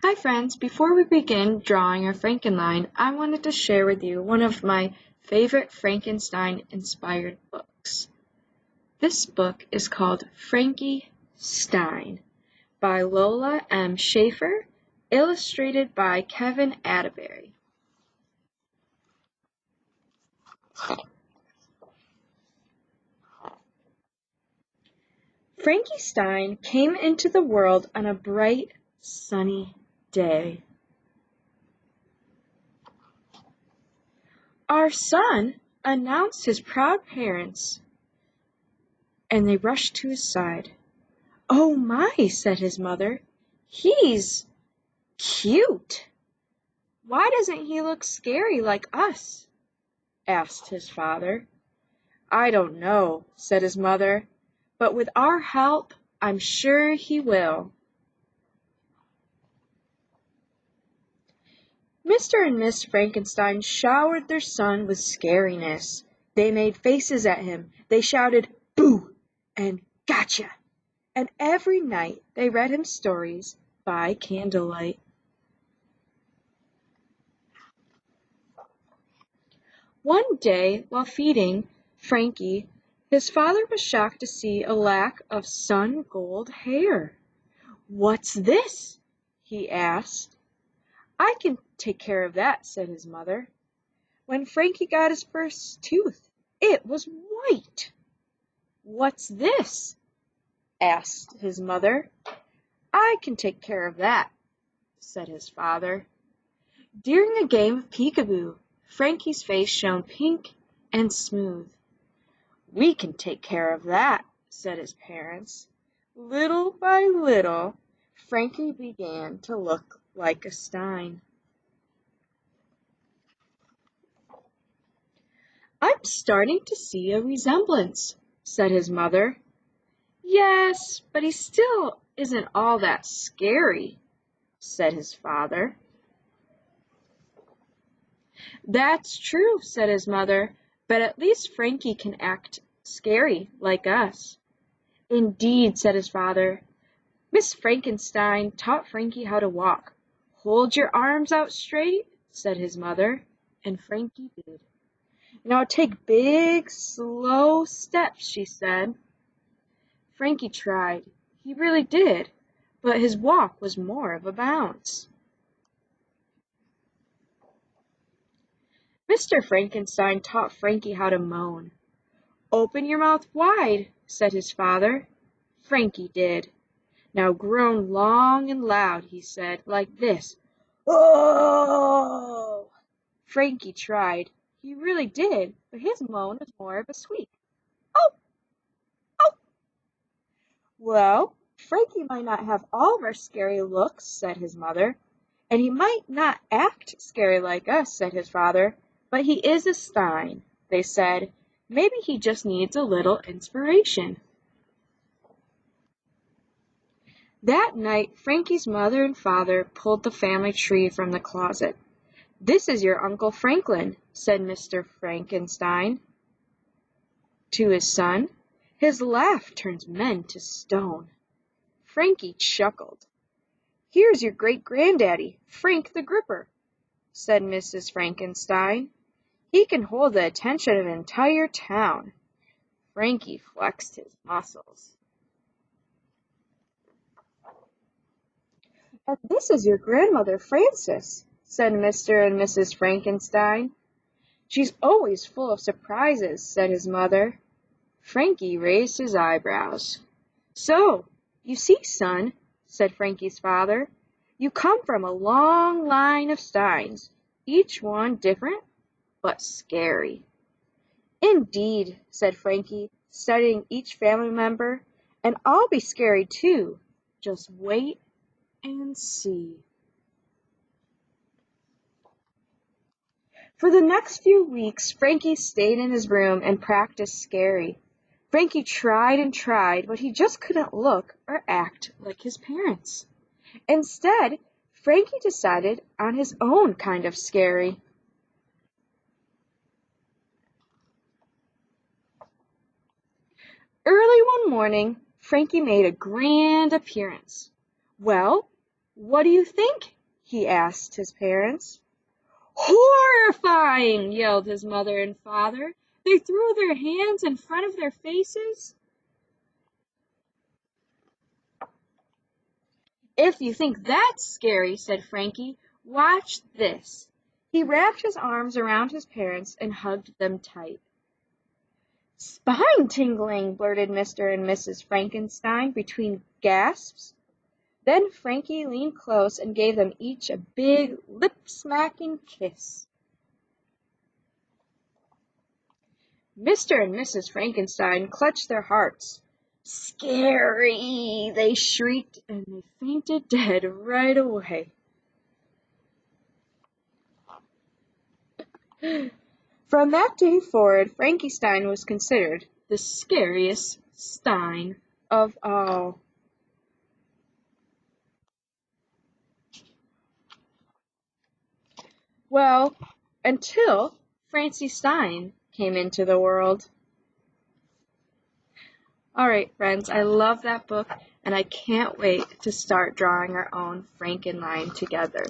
Hi friends, before we begin drawing our Frankenline, I wanted to share with you one of my favorite Frankenstein-inspired books. This book is called Frankie Stein by Lola M. Schaefer, illustrated by Kevin Atterbury. Frankie Stein came into the world on a bright, sunny day. "Our son," announced his proud parents, and they rushed to his side. "Oh my," said his mother, "he's cute." "Why doesn't he look scary like us?" asked his father. "I don't know," said his mother, "but with our help, I'm sure he will." Mr. and Miss Frankenstein showered their son with scariness. They made faces at him. They shouted, "Boo!" and "Gotcha!" And every night they read him stories by candlelight. One day, while feeding Frankie, his father was shocked to see a lack of sun-gold hair. "What's this?" he asked. "I can take care of that," said his mother. When Frankie got his first tooth, it was white. "What's this?" asked his mother. "I can take care of that," said his father. During a game of peekaboo, Frankie's face shone pink and smooth. "We can take care of that," said his parents. Little by little, Frankie began to look like a Stein. "I'm starting to see a resemblance," said his mother. "Yes, but he still isn't all that scary," said his father. "That's true," said his mother, "but at least Frankie can act scary like us." "Indeed," said his father. "Miss Frankenstein taught Frankie how to walk." "Hold your arms out straight," said his mother, and Frankie did. "Now take big, slow steps," she said. Frankie tried. He really did, but his walk was more of a bounce. Mr. Frankenstein taught Frankie how to moan. "Open your mouth wide," said his father. Frankie did. "Now groan long and loud," he said, "like this. Oh!" Frankie tried. He really did, but his moan was more of a squeak. "Oh! Oh!" "Well, Frankie might not have all of our scary looks," said his mother. "And he might not act scary like us," said his father. "But he is a Stein," they said. "Maybe he just needs a little inspiration." That night, Frankie's mother and father pulled the family tree from the closet. "This is your Uncle Franklin," said Mr. Frankenstein to his son. "His laugh turns men to stone." Frankie chuckled. "Here's your great-granddaddy, Frank the Gripper," said Mrs. Frankenstein. "He can hold the attention of an entire town." Frankie flexed his muscles. "And this is your grandmother, Frances," said Mr. and Mrs. Frankenstein. "She's always full of surprises," said his mother. Frankie raised his eyebrows. "So, you see, son," said Frankie's father, "you come from a long line of Steins, each one different, but scary." "Indeed," said Frankie, studying each family member, "and I'll be scary too. Just wait and see." For the next few weeks, Frankie stayed in his room and practiced scary. Frankie tried and tried, but he just couldn't look or act like his parents. Instead, Frankie decided on his own kind of scary. Early one morning, Frankie made a grand appearance. "Well, "What do you think?" he asked his parents. "Horrifying!" yelled his mother and father. They threw their hands in front of their faces. "If you think that's scary," said Frankie, "watch this." He wrapped his arms around his parents and hugged them tight. "Spine-tingling," blurted Mr. and Mrs. Frankenstein between gasps. Then Frankie leaned close and gave them each a big, lip-smacking kiss. Mr. and Mrs. Frankenstein clutched their hearts. "Scary!" they shrieked, and they fainted dead right away. From that day forward, Frankenstein was considered the scariest Stein of all. Well, until Francie Stein came into the world. All right, friends, I love that book, and I can't wait to start drawing our own Frankenline together.